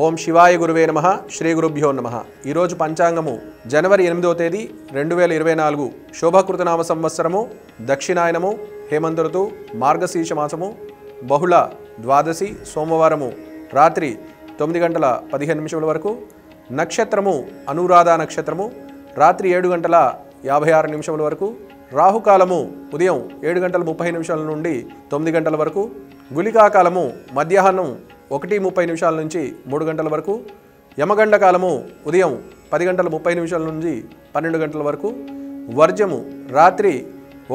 ఓం శివాయ గురువే నమః శ్రీ గురుభ్యో నమః। ఈరోజు పంచాంగము జనవరి 8వ తేదీ 2024 శోభకృతనామ సంవత్సరము దక్షిణాయనము హేమంత ఋతువు మార్గశీర్ష మాసము బహుళ ద్వాదశి సోమవారము రాత్రి 9:15 వరకు నక్షత్రము అనురాధ నక్షత్రము రాత్రి 7:56 వరకు రాహుకాలము ఉదయం 7:30 నుండి 9 గంటల వరకు గుళికా కాలము మధ్యాహ్నం 1:30 నుంచి 3 గంటల వరకు యమగండ కాలము ఉదయం 10:30 నుంచి 12 గంటల వరకు వర్జము రాత్రి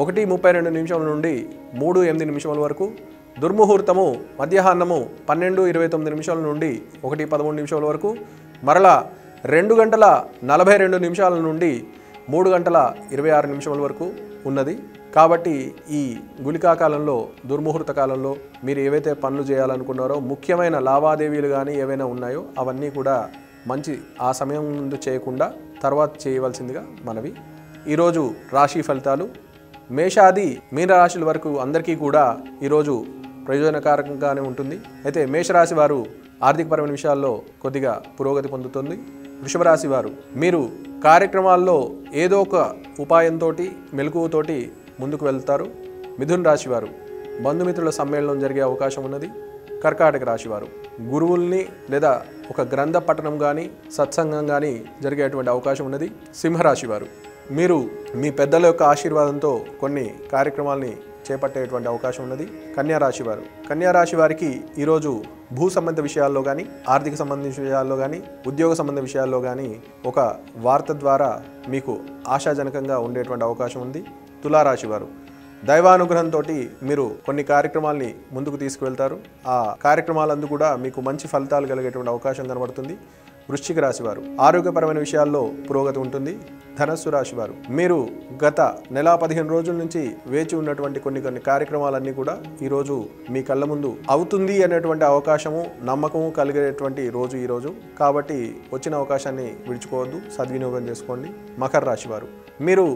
1:32 నుండి 3:08 వరకు దుర్ముహూర్తము మధ్యాహ్నము 12:29 నుండి 1:13 వరకు మరలా 2:42 నుండి 3:26 వరకు ఉన్నది। కాబట్టి ఈ గుళికా కాలంలో దుర్ముహూర్త కాలంలో మీరు ఏవైతే పనులు చేయాలనుకున్నారో ముఖ్యమైన లావాదేవీలు కానీ ఏవైనా ఉన్నాయో అవన్నీ కూడా మంచి ఆ సమయం ముందు చేయకుండా తర్వాత చేయవలసిందిగా మనవి। ఈరోజు రాశి ఫలితాలు మేషాది మీన రాశుల వరకు అందరికీ కూడా ఈరోజు ప్రయోజనకారకంగానే ఉంటుంది। అయితే మేషరాశి వారు ఆర్థికపరమైన విషయాల్లో కొద్దిగా పురోగతి పొందుతుంది। వృషభ రాశి వారు మీరు కార్యక్రమాల్లో ఏదో ఒక ఉపాయంతో మెలకువతోటి ముందుకు వెళ్తారు। మిథున రాశి వారు బంధుమిత్రుల సమ్మేళనం జరిగే అవకాశం ఉన్నది। కర్కాటక రాశి వారు గురువుల్ని లేదా ఒక గ్రంథ పఠనం కానీ సత్సంగం కానీ జరిగేటువంటి అవకాశం ఉన్నది। సింహరాశి వారు మీరు మీ పెద్దల యొక్క ఆశీర్వాదంతో కొన్ని కార్యక్రమాల్ని చేపట్టేటువంటి అవకాశం ఉన్నది। కన్యారాశి వారు కన్యారాశి వారికి ఈరోజు భూ సంబంధ విషయాల్లో కానీ ఆర్థిక సంబంధించిన విషయాల్లో కానీ ఉద్యోగ సంబంధ విషయాల్లో కానీ ఒక వార్త ద్వారా మీకు ఆశాజనకంగా ఉండేటువంటి అవకాశం ఉంది। తులారాశి వారు దైవానుగ్రహంతో మీరు కొన్ని కార్యక్రమాల్ని ముందుకు తీసుకువెళ్తారు। ఆ కార్యక్రమాలందు కూడా మీకు మంచి ఫలితాలు కలిగేటువంటి అవకాశం కనబడుతుంది। వృశ్చిక రాశి వారు ఆరోగ్యపరమైన విషయాల్లో పురోగతి ఉంటుంది। ధనస్సు రాశి వారు మీరు గత నెల 15 రోజుల నుంచి వేచి ఉన్నటువంటి కొన్ని కార్యక్రమాలన్నీ కూడా ఈరోజు మీ కళ్ళ ముందు అవుతుంది అనేటువంటి అవకాశము నమ్మకము కలిగేటువంటి రోజు ఈరోజు। కాబట్టి వచ్చిన అవకాశాన్ని విడుచుకోవద్దు, సద్వినియోగం చేసుకోండి। మకర రాశి వారు మీరు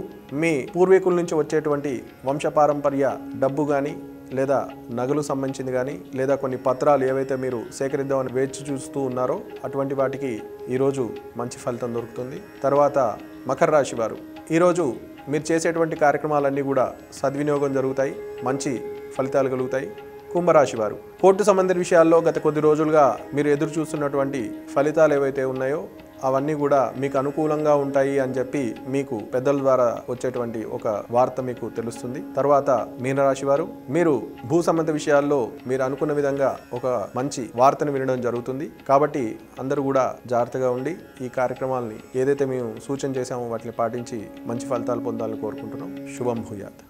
మీ పూర్వీకుల నుంచి వచ్చేటువంటి వంశపారంపర్య డబ్బు కానీ లేదా నగలు సంబంధించింది కానీ లేదా కొన్ని పత్రాలు ఏవైతే మీరు సేకరిద్దామని వేచి చూస్తూ ఉన్నారో అటువంటి వాటికి ఈరోజు మంచి ఫలితం దొరుకుతుంది। తర్వాత మకర రాశి వారు ఈరోజు మీరు చేసేటువంటి కార్యక్రమాలన్నీ కూడా సద్వినియోగం జరుగుతాయి, మంచి ఫలితాలు కలుగుతాయి। కుంభరాశి వారు కోర్టు సంబంధిత విషయాల్లో గత కొద్ది రోజులుగా మీరు ఎదురు చూస్తున్నటువంటి ఫలితాలు ఏవైతే ఉన్నాయో అవన్నీ కూడా మీకు అనుకూలంగా ఉంటాయి అని చెప్పి మీకు పెద్దల ద్వారా వచ్చేటువంటి ఒక వార్త మీకు తెలుస్తుంది। తర్వాత మీనరాశి వారు మీరు భూ సంబంధ విషయాల్లో మీరు అనుకున్న విధంగా ఒక మంచి వార్తను వినడం జరుగుతుంది। కాబట్టి అందరూ కూడా జాగ్రత్తగా ఉండి ఈ కార్యక్రమాలని ఏదైతే మేము సూచన చేశామో వాటిని పాటించి మంచి ఫలితాలు పొందాలని కోరుకుంటున్నాం। శుభం భూయాత్।